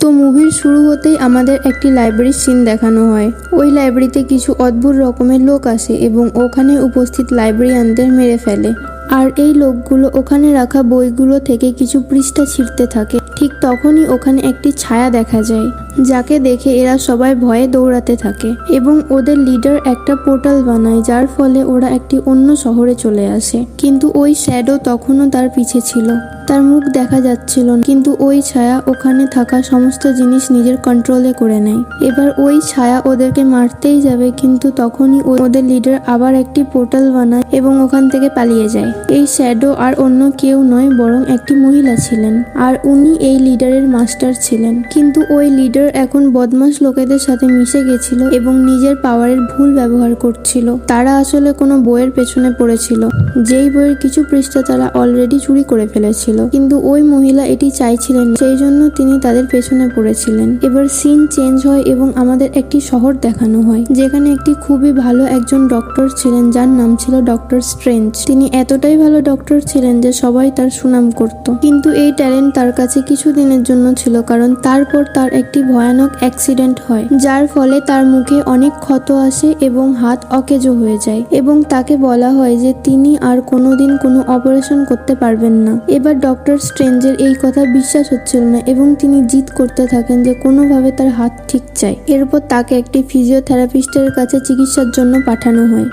তো মুভির শুরু হতেই আমাদের একটি লাইব্রেরির সিন দেখানো হয়। ওই লাইব্রেরিতে কিছু অদ্ভুত রকমের লোক আসে এবং ওখানে উপস্থিত লাইব্রেরিয়ানদের মেরে ফেলে। আর এই লোকগুলো ওখানে রাখা বইগুলো থেকে কিছু পৃষ্ঠা ছিঁড়তে থাকে। ঠিক তখনই ওখানে একটি ছায়া দেখা যায়, যাকে দেখে এরা সবাই ভয়ে দৌড়াতে থাকে এবং ওদের লিডার একটা পোর্টাল বানায়, যার ফলে ওরা একটি অন্য শহরে চলে আসে। কিন্তু ওই শ্যাডো তখনও তার পিছে ছিল। তার মুখ দেখা যাচ্ছিল না, কিন্তু ওই ছায়া ওখানে থাকা সমস্ত জিনিস নিজের কন্ট্রোলে করে নেয়। এবার ওই ছায়া ওদেরকে মারতেই যাবে, কিন্তু তখনই ওদের লিডার আবার একটি পোর্টাল বানায় এবং ওখান থেকে পালিয়ে যায়। এই শ্যাডো আর অন্য কেউ নয়, বরং একটি মহিলা ছিলেন, আর উনি এই লিডারের মাস্টার ছিলেন। কিন্তু ওই লিডার এখন বদমাশ লোকেদের সাথে মিশে গেছিল এবং নিজের পাওয়ারের ভুল ব্যবহার করছিল। তারা আসলে কোনো বইয়ের পেছনে পড়েছিল, যেই বইয়ের কিছু পৃষ্ঠা তারা অলরেডি চুরি করে ফেলেছিল, কিন্তু ওই মহিলা এটি চাইছিলেন, সেই জন্য তিনি তাদের পেছনে পড়েছিলেন। এবার সিন চেঞ্জ হয় এবং আমাদের একটি শহর দেখানো হয়, যেখানে একটি খুবই ভালো একজন ডক্টর ছিলেন, যার নাম ছিল ডক্টর স্ট্রেঞ্জ। তিনি এতটাই ভালো ডক্টর ছিলেন যে সবাই তার সুনাম করত। কিন্তু এই ট্যালেন্ট তার কাছে কিছুদিনের জন্য ছিল, কারণ তারপর তার একটি ভয়ানক অ্যাক্সিডেন্ট হয়, যার ফলে তার মুখে অনেক ক্ষত আসে এবং হাত অকেজো হয়ে যায় এবং তাকে বলা হয় যে তিনি আর কোনোদিন কোনো অপারেশন করতে পারবেন না। এবার ডক্টর স্ট্রেঞ্জের এই কথা বিশ্বাস হচ্ছিল না এবং তিনি জিদ করতে থাকেন যে কোনোভাবে তার হাত ঠিক চাই। এরপর তাকে একটি ফিজিওথেরাপিস্টের কাছে চিকিৎসার জন্য পাঠানো হয়।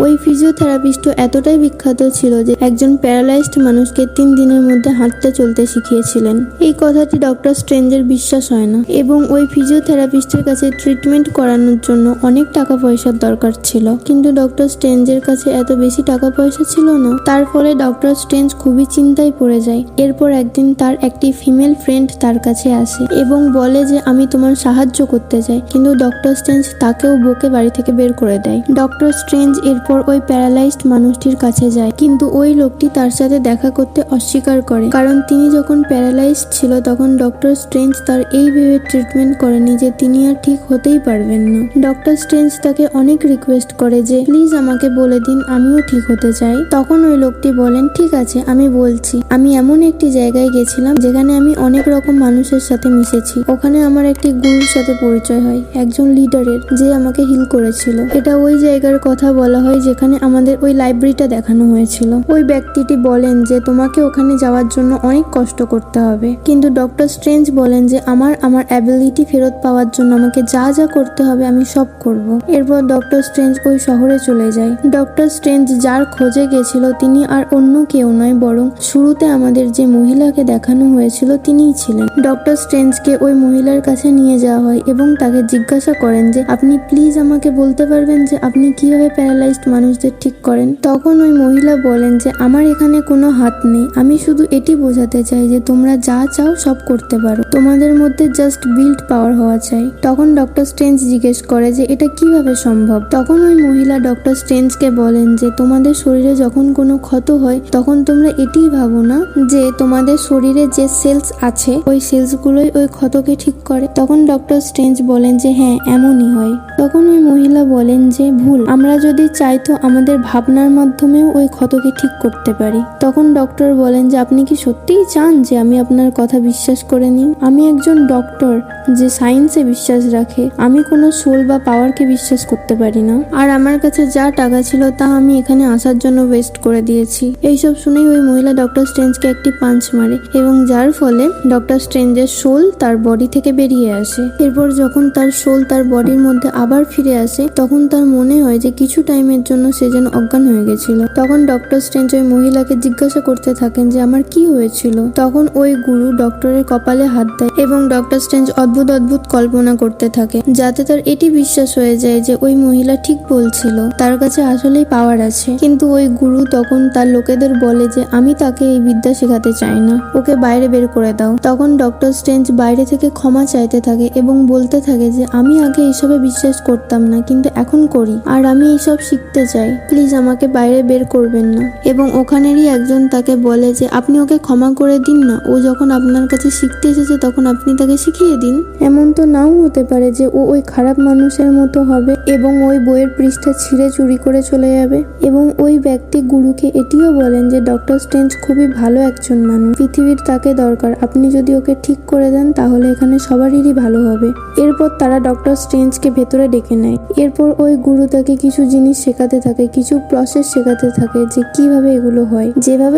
ওই ফিজিওথেরাপিস্ট এতটাই বিখ্যাত ছিল যে একজন প্যারালাইজড মানুষকে 3 দিনের মধ্যে হাঁটতে চলতে শিখিয়েছিলেন। এই কথাটি ডক্টর স্ট্রেঞ্জের বিশ্বাস হয় না এবং ওই ফিজিওথেরাপিস্টের কাছে ট্রিটমেন্ট করানোর জন্য অনেক টাকা পয়সার দরকার ছিল, কিন্তু ডক্টর স্ট্রেঞ্জের কাছে এত বেশি টাকা পয়সা ছিল না। তার ফলে ডক্টর স্ট্রেঞ্জ খুবই চিন্তায় পড়ে যায়। এরপর একদিন তার একটি ফিমেল ফ্রেন্ড তার কাছে আসে এবং বলে যে আমি তোমার সাহায্য করতে চাই, কিন্তু ডক্টর স্ট্রেঞ্জ তাকেও বকে বাড়ি থেকে বের করে দেয়। ডক্টর স্ট্রেঞ্জ এরপর ওই প্যারালাইজড মানুষটির কাছে যায়, কিন্তু ওই লোকটি তার সাথে দেখা করতে অস্বীকার করে, কারণ তিনি যখন প্যারালাইজড ছিল তখন ডক্টর স্ট্রেঞ্জ তার এই ভেবে ট্রিটমেন্ট করেনি যে তিনি আর ঠিক হতেই পারবেন না। ডক্টর স্ট্রেঞ্জ তাকে অনেক রিকোয়েস্ট করে যে প্লিজ আমাকে বলে দিন, আমিও ঠিক হতে চাই। তখন ওই লোকটি বলেন ঠিক আছে, আমি বলছি। আমি এমন একটি জায়গায় গেছিলাম যেখানে আমি অনেক রকম মানুষের সাথে মিশেছি। ওখানে আমার একটি গুরুর সাথে পরিচয় হয়, একজন লিডারের, যে আমাকে হিল করেছিল। এটা ওই জায়গার কথা বলা হয় যেখানে আমাদের ওই লাইব্রেরিটা দেখানো হয়েছিল। ওই ব্যক্তিটি বলেন যে তোমাকে ওখানে যাওয়ার জন্য অনেক কষ্ট করতে হবে, কিন্তু ডক্টর স্ট্রেঞ্জ বলেন যে আমার অ্যাবিলিটি ফেরত পাওয়ার জন্য আমাকে যা যা করতে হবে আমি সব করব। এরপর ডক্টর স্ট্রেঞ্জ ওই শহরে চলে যায়। ডক্টর স্ট্রেঞ্জ যার খোঁজে গেছিল তিনি আর অন্য কেউ নয়, বরং শুরুতে আমাদের যে মহিলাকে দেখানো হয়েছিল তিনিই ছিলেন। ডক্টর স্ট্রেঞ্জকে ওই মহিলার কাছে নিয়ে যাওয়া হয় এবং তাকে জিজ্ঞাসা করেন যে আপনি প্লিজ আমাকে বলতে পারবেন যে আপনি কিভাবে প্যারালাইজড মানুষদের ঠিক করেন। তখন ওই মহিলা বলেন যে আমার এখানে কোনো হাত নেই, আমি শুধু এটি বোঝাতে চাই যে তোমরা যা চাও সব করতে পারো, তোমাদের মধ্যে জাস্ট বিল্ড পাওয়ার হওয়া চাই। তখন ডক্টর স্ট্রেঞ্জ জিজ্ঞেস করে যে এটা কিভাবে সম্ভব। তখন ওই মহিলা ডক্টর স্ট্রেঞ্জকে বলেন যে তোমাদের শরীরে যখন কোনো ক্ষত হয় তখন তোমরা এটিই ভাবো না যে তোমাদের শরীরে যে সেলস আছে ওই সেলসগুলোই ওই ক্ষতকে ঠিক করে। তখন ডক্টর স্ট্রেঞ্জ বলেন যে হ্যাঁ এমনই হয়। তখন ওই মহিলা বলেন যে ভুল, আমরা যদি চাই তো আমাদের ভাবনার মাধ্যমেও ওই ক্ষতকে ঠিক করতে পারি। তখন ডক্টর বলেন যে আপনি কি সত্যিই চান যে আমি আপনার কথা বিশ্বাস করে নিই? আমি একজন ডক্টর যে সায়েন্সে বিশ্বাস রাখে, আমি কোনো সোল বা পাওয়ারকে বিশ্বাস করতে পারি না। আর আমার কাছে যা টাকা ছিল তা আমি এখানে আসার জন্য ওয়েস্ট করে দিয়েছি। এইসব শুনেই ওই মহিলা ডক্টর স্ট্রেঞ্জকে একটি পাঞ্চ মারে এবং যার ফলে ডক্টর স্ট্রেঞ্জের সোল তার বডি থেকে বেরিয়ে আসে। এরপর যখন তার সোল তার বডির মধ্যে আবার ফিরে আসে তখন তার মনে হয় যে কিছু টাইমের জন্য সে যেন অজ্ঞান হয়ে গেছিল। তখন ডক্টর স্ট্রেঞ্জ ওই মহিলাকে জিজ্ঞাসা করতে থাকেন যে আমার কি হয়েছিল। তখন ওই গুরু ডক্টরের কপালে হাত দেয় এবং ডক্টর স্ট্রেঞ্জ অদ্ভুত অদ্ভুত কল্পনা করতে থাকে, যাতে তার এটি বিশ্বাস হয়ে যায় যে ওই মহিলা ঠিক বলছিল, তার কাছে আসলেই পাওয়ার আছে। কিন্তু ওই গুরু তখন তার লোকেদের বলে যে আমি তাকে এই বিদ্যা শেখাতে চাই না, ওকে বাইরে বের করে দাও। তখন ডক্টর স্ট্রেঞ্জ বাইরে থেকে ক্ষমা চাইতে থাকে এবং বলতে থাকে যে আমি আগে এসবে বিশ্বাস করতাম না, কিন্তু এখন করি, আর আমি এইসব শিখতে চাই, প্লিজ আমাকে বাইরে বের করবেন না। এবং ওখানেরই একজন তাকে বলে যে আপনি ওকে ক্ষমা করে দিন না, ও যখন আপনার কাছে শিখতে এসেছে তখন আপনি তাকে শিখিয়ে দিন। এমন তো নাও হতে পারে যে ও ওই খারাপ মানুষের মতো হবে এবং ওই বইয়ের পৃষ্ঠা ছিঁড়ে চুরি করে চলে যাবে। এবং ওই ব্যক্তি গুরুকে এটিও বলেন যে ডক্টর স্ট্রেঞ্জ খুবই ভালো একজন মানুষ, পৃথিবীর তাকে দরকার। আপনি যদি ওকে ঠিক করে দেন তাহলে এখানে সবারই ভালো হবে। এরপর তারা ডক্টর স্ট্রেঞ্জকে ভেতরে ডেকে নেয়। এরপর ওই গুরু তাকে কিছু জিনিস শেখাতে থাকে, কিছু প্রসেস শেখাতে থাকে যে কিভাবে এগুলো হয়।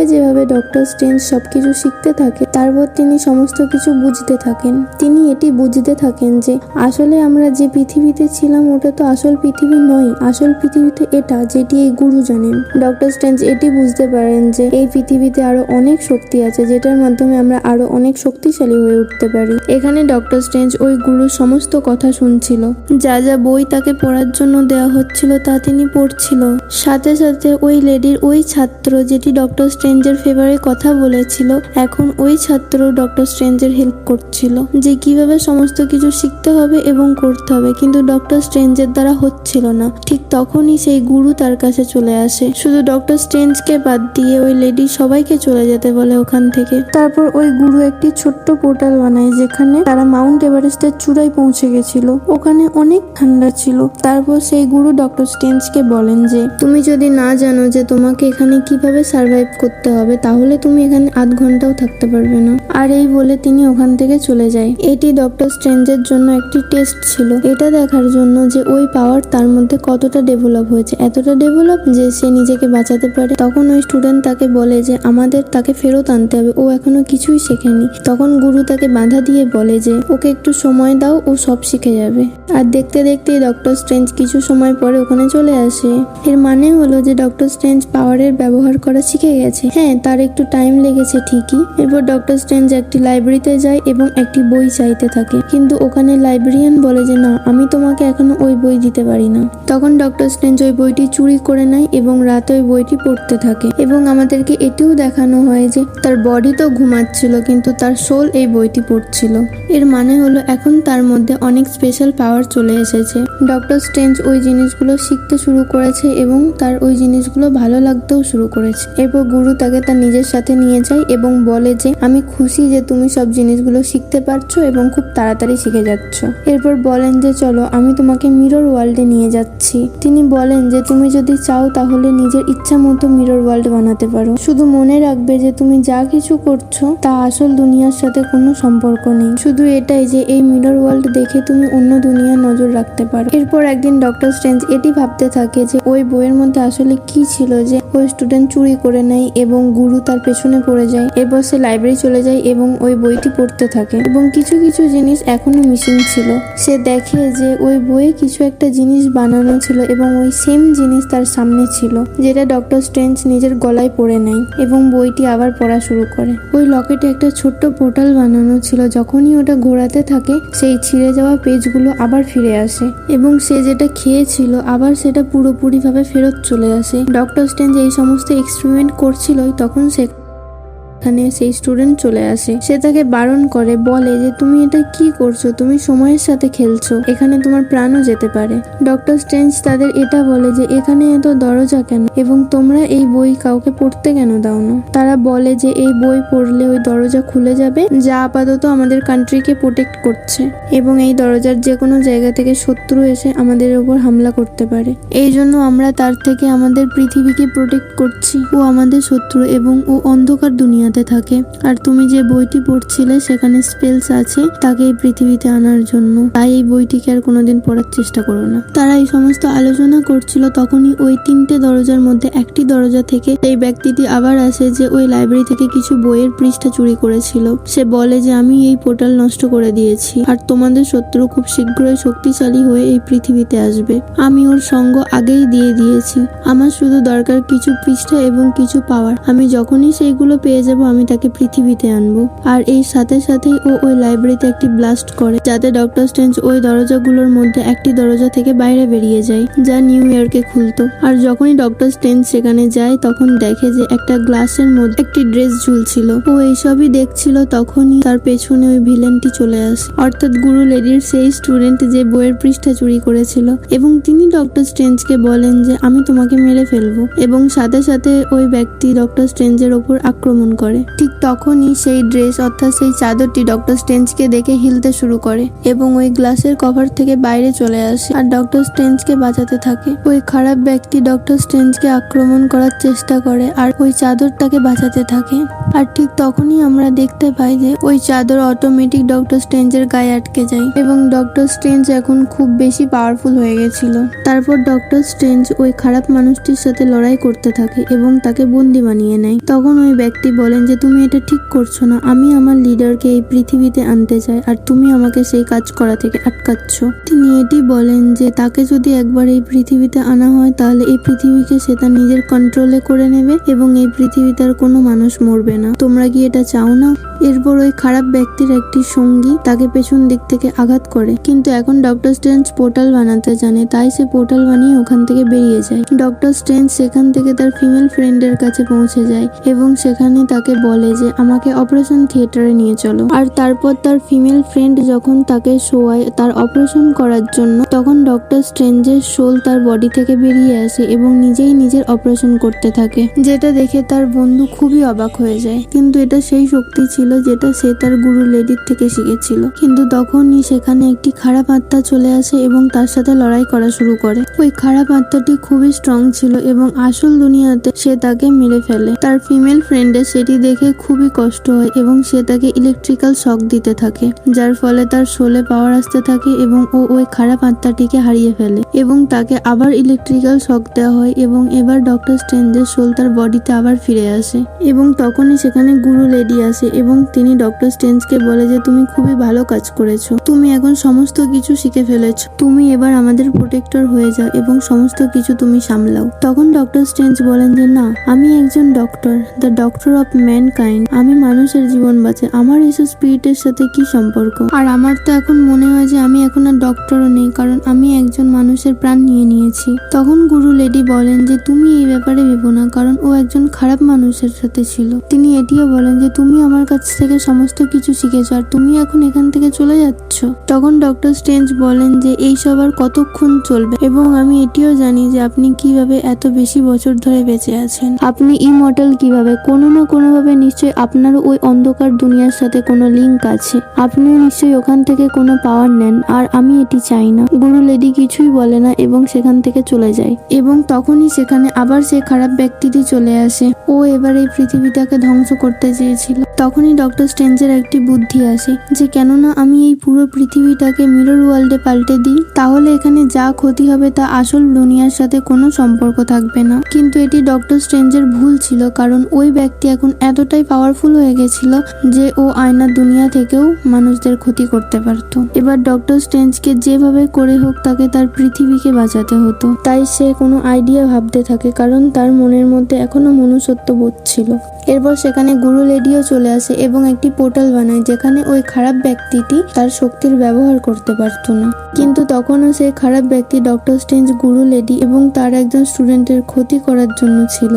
যেভাবে ডক্টর স্ট্রেঞ্জ সবকিছু শিখতে থাকে, তারপর তিনি সমস্ত কিছু বুঝতে থাকেন। তিনি এটি বুঝতে থাকেন যে আসলে আমরা যে পৃথিবীতে ছিলাম ওটা তো আসল পৃথিবী নয়, আসল পৃথিবীতে এটা, যেটি এই গুরু জানেন। ডক্টর স্ট্রেঞ্জ এটি বুঝতে পারেন যে এই পৃথিবীতে আরো অনেক শক্তি আছে, যেটার মাধ্যমে আমরা আরো অনেক শক্তিশালী হয়ে উঠতে পারি। এখানে ডক্টর স্ট্রেঞ্জ ওই গুরুর সমস্ত কথা শুনছিল, যা যা বই তাকে পড়ার জন্য দেওয়া হচ্ছিল তা তিনি পড়ছিল। সাথে সাথে ওই লেডির ওই ছাত্র, যেটি ডক্টর স্ট্রেঞ্জের ফেভারে কথা বলেছিল, এখন ওই ছাত্র ডক্টর স্ট্রেঞ্জের হেল্প করছিল যে কিভাবে সমস্ত কিছু শিখতে হবে এবং করতে হবে, কিন্তু ডক্টর স্ট্রেঞ্জের দ্বারা হচ্ছিল না। ঠিক তখনই সেই গুরু তার কাছে চলে আসে। শুধু ডক্টর স্ট্রেঞ্জকে বাদ দিয়ে ওই লেডি সবাইকে চলে যেতে বলে ওখান থেকে। তারপর ওই গুরু একটি ছোট্ট পোর্টাল বানায়, যেখানে তারা মাউন্ট এভারেস্টের চূড়ায় পৌঁছে গেছিল। ওখানে অনেক ঠান্ডা ছিল। তারপর সেই গুরু ডক্টর স্ট্রেঞ্জকে বলেন যে তুমি যদি না জানো যে তোমাকে এখানে কিভাবে সার্ভাইভ করতে হবে, তাহলে তুমি এখানে আধ ঘন্টাও থাকতে পারবে না। আর এই বলে তিনি ওখান থেকে চলে যায়। এটি ডক্টর স্ট্রেঞ্জের জন্য একটি টেস্ট ছিল, এটা দেখার জন্য যে ওই পাওয়ার তার মধ্যে কতটা ডেভেলপ হয়েছে, এতটা ডেভেলপ যে সে নিজেকে বাঁচাতে পারে। তখন ওই স্টুডেন্ট তাকে বলে যে আমাদের তাকে ফেরত আনতে হবে, ও এখনো কিছুই শেখেনি। তখন গুরু তাকে বাধা দিয়ে বলে যে ওকে একটু সময় দাও, ও সব শিখে যাবে। আর দেখতে দেখতেই ডক্টর স্ট্রেঞ্জ কিছু সময় পরে ওখানে চলে আসে। এর মানে হলো যে ডক্টর স্ট্রেঞ্জ পাওয়ারের ব্যবহার করা শিখে গেছে। হ্যাঁ, তার একটু টাইম লেগেছে ঠিকই। এরপর ডক্টর স্ট্রেঞ্জ একটি লাইব্রেরিতে যায় এবং একটি বই চাইতে থাকে, কিন্তু ওখানে লাইব্রেরিয়ান বলে যে না, আমি তোমাকে এখনো ওই বই দিতে পারি না। তখন ডক্টর স্ট্রেঞ্জ ওই বইটি চুরি করে নেয় এবং রাতে ওই বইটি পড়তে থাকে। এবং আমাদেরকে এটিও দেখানো হয় যে তার বডি তো ঘুমাচ্ছিল, কিন্তু তার সোল এই বইটি পড়ছিল। এর মানে হলো এখন তার মধ্যে অনেক স্পেশাল পাওয়ার চলে এসেছে। ডক্টর স্ট্রেঞ্জ ওই জিনিসগুলো শিখতে শুরু করেছে এবং তার ওই জিনিসগুলো ভালো লাগতেও শুরু করেছে। এরপর গুরু তাকে তার নিজের সাথে নিয়ে যায় এবং বলে যে আমি খুশি যে তুমি সব জিনিসগুলো শিখতে পারছো এবং খুব তাড়াতাড়ি শিখে যাচ্ছ। এরপর বলেন যে চলো আমি তোমাকে মিরর ওয়ার্ল্ডে নিয়ে যাচ্ছি। তিনি বলেন যে তুমি যদি চাও তাহলে নিজের ইচ্ছা মতো মিরর ওয়ার্ল্ড বানাতে পারো, শুধু মনে রাখবে যে তুমি যা কিছু করছো তা আসল দুনিয়ার সাথে কোনো সম্পর্ক নেই। শুধু এটাই যে এই মিরর ওয়ার্ল্ড দেখে তুমি অন্য দুনিয়ার নজর রাখতে পারো। এরপর একদিন ডক্টর স্ট্রেঞ্জ এটি ভাবতে থাকে যে ওই বইয়ের মধ্যে আসলে কি ছিল যে ওই স্টুডেন্ট চুরি করে নেয় এবং গুরু তার পেছনে পড়ে যায়। এরপর সে লাইব্রেরি চলে যায় এবং ওই বইটি পড়তে থাকে এবং কিছু কিছু জিনিস এখনো মিসিং ছিল। সে দেখে যে ওই বইয়ে কিছু একটা জিনিস বানানো ছিল এবং ওই সেম জিনিস তার সামনে ছিল, যেটা ডক্টর স্ট্রেঞ্জ নিজের গলায় পরে নেয় এবং বইটি আবার পড়া শুরু করে। ওই লকেটে একটা ছোট্ট পোর্টাল বানানো ছিল, যখনই ওটা ঘোরাতে থাকে সেই ছিঁড়ে যাওয়া পেজগুলো আবার ফিরে আসে এবং সে যেটা খেয়েছিল আবার সেটা পুরোপুরিভাবে ফেরত চলে আসে। ডক্টর স্ট্রেঞ্জ এই সমস্ত এক্সপেরিমেন্ট করছিল, তখন সেখানে সেই স্টুডেন্ট চলে আসে। সে তাকে বারণ করে, বলে যে তুমি এটা কি করছো, তুমি সময়ের সাথে খেলছো, এখানে তোমার প্রাণও যেতে পারে। ডক্টর স্ট্রেঞ্জ তাদের এটা বলে যে এখানে এত দরজা কেন এবং তোমরা এই বই কাউকে পড়তে কেন দাও না। তারা বলে যে এই বই পড়লে ওই দরজা খুলে যাবে, যা আপাতত আমাদের কান্ট্রিকে প্রোটেক্ট করছে এবং এই দরজার যে কোনো জায়গা থেকে শত্রু এসে আমাদের উপর হামলা করতে পারে। এই জন্য আমরা তার থেকে আমাদের পৃথিবীকে প্রোটেক্ট করছি। ও আমাদের শত্রু এবং ও অন্ধকার দুনিয়াতে থাকে। আর তুমি যে বইটি পড়ছিলে সেখানে স্পেলস আছে তাকে এই পৃথিবীতে আনার জন্য, তাই এই বইটিকে আর কোনোদিন পড়ার চেষ্টা করো না। তারা এই সমস্ত আলোচনা করছিল, তখনই ওই 3টে দরজার মধ্যে একটি দরজা থেকে এই ব্যক্তিটি আবার আসে যে ওই লাইব্রেরি থেকে কিছু বইয়ের পৃষ্ঠা চুরি করেছিল। সে বলে যে আমি এই পোর্টাল নষ্ট করে দিয়েছি আর তোমাদের শত্রু খুব শীঘ্রই শক্তিশালী হয়ে এই পৃথিবীতে আসবে। আমি ওর সঙ্গ আগেই দিয়ে দিয়েছি, আমার শুধু দরকার কিছু পৃষ্ঠা এবং কিছু পাওয়ার। আমি যখনই সেইগুলো পেয়ে যাব আমি তাকে পৃথিবীতে আনবো। আর এই সাথে সাথেই ও ওই লাইব্রেরিতে একটি ব্লাস্ট করে, যাতে ডক্টর স্ট্রেঞ্জ ওই দরজাগুলোর মধ্যে একটি দরজা থেকে বাইরে বেরিয়ে যায়, যা নিউ ইয়র্কে খুলতো। আর যখনই ডক্টর স্ট্রেঞ্জ সেখানে যায় তখন দেখে যে একটা গ্লাসের মধ্যে একটি ড্রেস ঝুলছিল। ও এইসবই দেখছিল, তখনই তার পেছনে ওই ভিলেনটি চলে আসে, অর্থাৎ গুরু লেডির সেই স্টুডেন্ট যে বইয়ের পৃষ্ঠা চুরি করেছিল। এবং তিনি ডক্টর স্ট্রেঞ্জকে বলেন যে আমি তোমাকে মেরে ফেলবো, এবং সাথে সাথে ওই ব্যক্তি ডক্টর স্ট্রেঞ্জের ওপর আক্রমণ করে। করে। ঠিক তখনই সেই ড্রেস অর্থাৎ সেই চাদরটি ডক্টর স্ট্রেঞ্জকে দেখে হিলতে শুরু করে এবং ওই গ্লাসের কভার থেকে বাইরে চলে আসে আর ডক্টর স্ট্রেঞ্জকে বাঁচাতে থাকে। ওই খারাপ ব্যক্তি ডক্টর স্ট্রেঞ্জকে আক্রমণ করার চেষ্টা করে আর ওই চাদরটাকে বাঁচাতে থাকে। আর ঠিক তখনই আমরা দেখতে পাই যে ওই চাদর অটোমেটিক ডক্টর স্ট্রেঞ্জের গায়ে আটকে যায় এবং ডক্টর স্ট্রেঞ্জ এখন খুব বেশি পাওয়ারফুল হয়ে গেছিল। তারপর ডক্টর স্ট্রেঞ্জ ওই খারাপ মানুষটির সাথে লড়াই করতে থাকে এবং তাকে বন্দি বানিয়ে নেয়। তখন ওই ব্যক্তি বলেন যে তুমি এটা ঠিক করছো না, আমি আমার লিডারকে এই পৃথিবীতে আনতে চাই আর তুমি আমাকে সেই কাজ করা থেকে আটকাচ্ছ। তিনি এটি বলেন যে তাকে যদি একবার এই পৃথিবীতে আনা হয় তাহলে এই পৃথিবীকে সে তার নিজের কন্ট্রোলে করে নেবে এবং এই পৃথিবীতে আর কোনো মানুষ মরবে না। তোমরা কি এটা চাও না? এরপর ওই খারাপ ব্যক্তির একটি সঙ্গী তাকে পেছন দিক থেকে আঘাত করে, কিন্তু এখন ডক্টর স্ট্রেঞ্জ পোর্টাল বানাতে জানে, তাই সে পোর্টাল বানিয়ে ওখান থেকে বেরিয়ে যায়। ডক্টর স্ট্রেঞ্জ সেখান থেকে তার ফিমেল ফ্রেন্ডের কাছে পৌঁছে যায় এবং সেখানে তাকে বলে যে আমাকে অপারেশন থিয়েটারে নিয়ে চলো। আর তারপর তার ফিমেল ফ্রেন্ড যখন তাকে শোয়ায় তার অপারেশন করার জন্য, তখন ডক্টর স্ট্রেঞ্জের সোল তার বডি থেকে বেরিয়ে আসে এবং নিজেই নিজের অপারেশন করতে থাকে, যেটা দেখে তার বন্ধু খুবই অবাক হয়ে যায়। কিন্তু এটা সেই শক্তি ছিল যেটা সে তার গুরু লেডির থেকে শিখেছিল। কিন্তু তখনই সেখানে একটি খারাপ আত্মা চলে আসে এবং তার সাথে লড়াই করা শুরু করে। ওই খারাপ আত্মাটি খুবই স্ট্রং ছিল এবং আসল দুনিয়াতে সে তাকে মেরে ফেলে। তার ফিমেল ফ্রেন্ডের সেটি দেখে খুবই কষ্ট হয় এবং সে তাকে ইলেকট্রিক্যাল শক দিতে থাকে, যার ফলে তার সোলে পাওয়ার আসতে থাকে এবং ও ওই খারাপ আত্মাটিকে হারিয়ে ফেলে এবং তাকে আবার ইলেকট্রিক্যাল শক দেওয়া হয় এবং এবার ডক্টর স্ট্রেঞ্জের সোল তার বডিতে আবার ফিরে আসে এবং তখনই সেখানে গুরু লেডি আসে এবং তিনি ডক্টর স্ট্রেঞ্জকে বলে যে তুমি খুবই ভালো কাজ করেছো, তুমি এখন সমস্ত কিছু শিখে ফেলেছো, তুমি এবার আমাদের প্রোটেক্টর হয়ে যাও এবং সমস্ত কিছু তুমি সামলাও। তখন ডক্টর স্ট্রেঞ্জ বলেন যে না, আমি একজন doctor, the doctor of mankind, আমি মানুষের জীবন বাঁচাই, আমার এসব স্পিরিটের সাথে কি সম্পর্ক? আর আমার তো এখন মনে হয় যে আমি এখন আর ডক্টরও নেই, কারণ আমি একজন মানুষের প্রাণ নিয়ে নিয়েছি। তখন গুরু লেডি বলেন যে তুমি এই ব্যাপারে ভেবো না, কারণ ও একজন খারাপ মানুষের সাথে ছিল। তিনি এটিও বলেন যে তুমি আমার কাছ থেকে সমস্ত কিছু শিখেছো আর তুমি এখন এখান থেকে চলে যাচ্ছ। তখন ডক্টর স্ট্রেঞ্জ বলেন যে এইসব আর কতক্ষণ চলবে এবং আমি এটিও জানি যে আপনি কিভাবে এত বেশি বছর ধরে বেঁচে আছেন, আপনি ইমর্টাল কিভাবে, কোনো না কোনো ভাবে নিশ্চয়ই আপনারও ওই অন্ধকার দুনিয়ার সাথে কোনো লিঙ্ক আছে, আপনিও নিশ্চয়ই ওখান থেকে কোনো পাওয়ার নেন আর আমি এটি চাই না। গুরু লেডি কিছুই বলে না এবং সেখান থেকে চলে যায় এবং তখনই সেখানে আবার সেই খারাপ ব্যক্তিটি চলে আসে। ও এবার এই পৃথিবীটাকে ধ্বংস করতে চেয়েছিল। তখনই ডক্টর স্ট্রেঞ্জের একটি বুদ্ধি আসে যে কেননা আমি এই পুরো পৃথিবীটাকে মিরর ওয়ার্ল্ডে পাল্টে দিই, তাহলে এখানে যা ক্ষতি হবে তা আসল দুনিয়ার সাথে কোনো সম্পর্ক থাকবে না। কিন্তু এটি ডক্টর স্ট্রেঞ্জের ভুল ছিল, কারণ ওই ব্যক্তি এখন এতটাই পাওয়ারফুল হয়ে গেছিল যে ও আয়নার দুনিয়া থেকেও মানুষদের ক্ষতি করতে পারত। এবার ডক্টর স্ট্রেঞ্জকে যেভাবে করে হোক তাকে তার পৃথিবীকে বাঁচাতে হতো, তাই সে কোনো আইডিয়া ভাবতে থাকে, কারণ তার মনের মধ্যে এখনো মনুষ্যত্ব বোধ ছিল। এরপর সেখানে গুরু লেডিও চলে আসে এবং একটি পোর্টাল বানায় যেখানে ওই খারাপ ব্যক্তিটি তার শক্তির ব্যবহার করতে পারত না। কিন্তু তখনও সেই খারাপ ব্যক্তি ডক্টর স্ট্রেঞ্জ, গুরু লেডি এবং তার একজন স্টুডেন্টের ক্ষতি করার জন্য ছিল।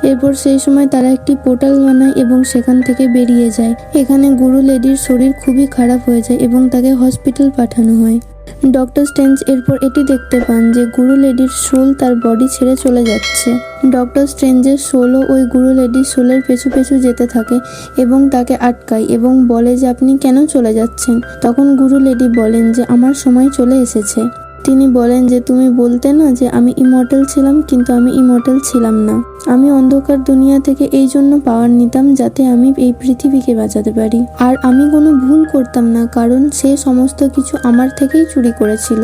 এরপর সেই সময় তারা একটি পোর্টাল বানায় এবং সেখান থেকে বেরিয়ে যায়। এখানে গুরু লেডির শরীর খুবই খারাপ হয়ে যায় এবং তাকে হসপিটাল পাঠানো হয়। ডক্টর স্ট্রেঞ্জ এরপর এটি দেখতে পান যে গুরু লেডির সোল তার বডি ছেড়ে চলে যাচ্ছে। ডক্টর স্ট্রেঞ্জের সোলও ওই গুরু লেডির সোলের পেছু পেছু যেতে থাকে এবং তাকে আটকায় এবং বলে যে আপনি কেন চলে যাচ্ছেন। তখন গুরু লেডি বলেন যে আমার সময় চলে এসেছে। তিনি বলেন যে তুমি বলতে না যে আমি ইমর্টাল ছিলাম, কিন্তু আমি ইমর্টাল ছিলাম না। আমি অন্ধকার দুনিয়া থেকে এই জন্য পাওয়ার নিতাম যাতে আমি এই পৃথিবীকে বাঁচাতে পারি। আর আমি কোনো ভুল করতাম না, কারণ সে সমস্ত কিছু আমার থেকেই চুরি করেছিল।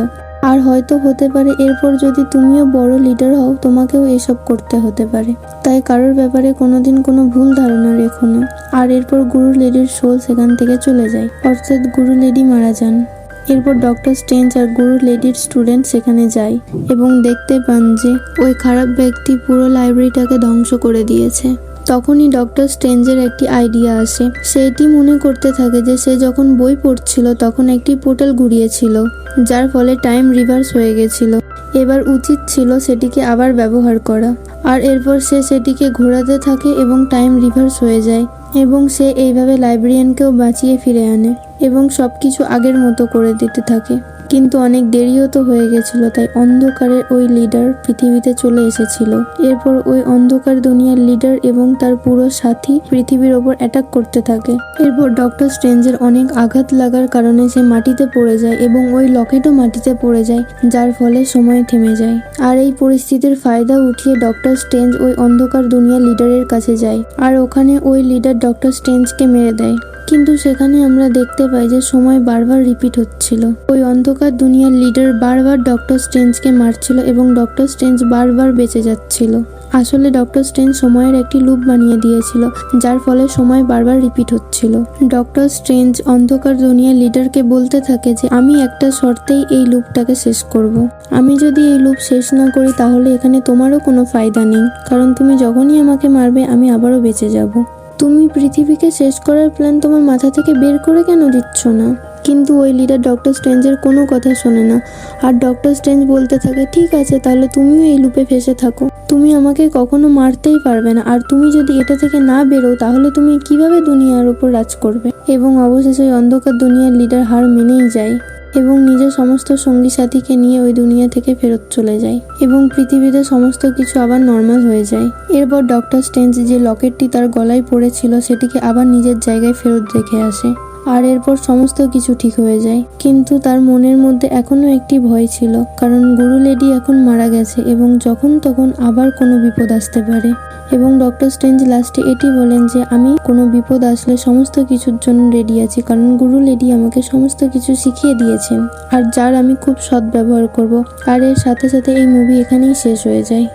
আর হয়তো হতে পারে এরপর যদি তুমিও বড় লিডার হও তোমাকেও এসব করতে হতে পারে, তাই কারোর ব্যাপারে কোনোদিন কোনো ভুল ধারণা রেখো না। আর এরপর গুরু লেডির সোল সেখান থেকে চলে যায়, অর্থাৎ গুরু লেডি মারা যান। এরপর ডক্টর স্ট্রেঞ্জ আর গুরু লেডির স্টুডেন্ট সেখানে যায় এবং দেখতে পান যে ওই খারাপ ব্যক্তি পুরো লাইব্রেরিটাকে ধ্বংস করে দিয়েছে। তখনই ডক্টর স্ট্রেঞ্জের একটি আইডিয়া আসে। সে এটি মনে করতে থাকে যে সে যখন বই পড়ছিল তখন একটি পোর্টাল ঘুরিয়েছিল, যার ফলে টাইম রিভার্স হয়ে গেছিল। এবার উচিত ছিল সেটিকে আবার ব্যবহার করা। আর এরপর সে সেটিকে ঘোরাতে থাকে এবং টাইম রিভার্স হয়ে যায়। এবং সে এইভাবে লাইব্রেরিয়ানকেও বাঁচিয়ে ফিরে আনে এবং সবকিছু আগের মতো করে দিতে থাকে। কিন্তু অনেক দেরিও তো হয়ে গেছিল, তাই অন্ধকারের ওই লিডার পৃথিবীতে চলে এসেছিল। এরপর ওই অন্ধকার দুনিয়ার লিডার এবং তার পুরো সাথী পৃথিবীর ওপর অ্যাটাক করতে থাকে। এরপর ডক্টর স্ট্রেঞ্জের অনেক আঘাত লাগার কারণে সে মাটিতে পড়ে যায় এবং ওই লকেটও মাটিতে পড়ে যায়, যার ফলে সময় থেমে যায়। আর এই পরিস্থিতির ফায়দা উঠিয়ে ডক্টর স্ট্রেঞ্জ ওই অন্ধকার দুনিয়ার লিডারের কাছে যায়, আর ওখানে ওই লিডার ডক্টর স্ট্রেঞ্জকে মেরে দেয়। কিন্তু সেখানে আমরা দেখতে পাই যে সময় বারবার রিপিট হচ্ছিল। ওই অন্ধকার দুনিয়ার লিডার বারবার ডক্টর স্ট্রেঞ্জকে মারছিল এবং ডক্টর স্ট্রেঞ্জ বারবার বেঁচে যাচ্ছিল। আসলে ডক্টর স্ট্রেঞ্জ সময়ের একটি লুপ বানিয়ে দিয়েছিল, যার ফলে সময় বারবার রিপিট হচ্ছিল। ডক্টর স্ট্রেঞ্জ অন্ধকার দুনিয়ার লিডারকে বলতে থাকে যে আমি একটা শর্তেই এই লুপটাকে শেষ করব। আমি যদি এই লুপ শেষ না করি তাহলে এখানে তোমারও কোনো ফায়দা নেই, কারণ তুমি যখনই আমাকে মারবে আমি আবারও বেঁচে যাব। তুমি পৃথিবীকে শেষ করার প্ল্যান তোমার মাথা থেকে বের করে কেন দিচ্ছ না? কিন্তু ওই লিডার ডক্টর স্ট্রেঞ্জের কোনো কথা শোনে না, আর ডক্টর স্ট্রেঞ্জ বলতে থাকে ঠিক আছে, তাহলে তুমিও এই লুপে ফেসে থাকো। তুমি আমাকে কখনো মারতেই পারবে না, আর তুমি যদি এটা থেকে না বেরো তাহলে তুমি কিভাবে দুনিয়ার উপর রাজ করবে? এবং অবশেষে ওই অন্ধকার দুনিয়ার লিডার হার মেনেই যায় এবং নিজের সমস্ত সঙ্গী সাথীকে নিয়ে ওই দুনিয়া থেকে ফেরত চলে যায় এবং পৃথিবীতে সমস্ত কিছু আবার নর্মাল হয়ে যায়। এরপর ডক্টর স্ট্রেঞ্জ যে লকেটটি তার গলায় পড়েছিল সেটিকে আবার নিজের জায়গায় ফেরত রেখে আসে, আর এরপর সমস্ত কিছু ঠিক হয়ে যায়। কিন্তু তার মনের মধ্যে এখনো একটি ভয় ছিল, কারণ গুরু লেডি এখন মারা গেছে এবং যখন তখন আবার কোনো বিপদ আসতে পারে। এবং ডক্টর স্ট্রেঞ্জ লাস্টে এটি বলেন যে আমি কোনো বিপদ আসলে সমস্ত কিছুর জন্য রেডি আছি, কারণ গুরু লেডি আমাকে সমস্ত কিছু শিখিয়ে দিয়েছেন, আর যার আমি খুব সৎ ব্যবহার করব। আর এর সাথে সাথে এই মুভি এখানেই শেষ হয়ে যায়।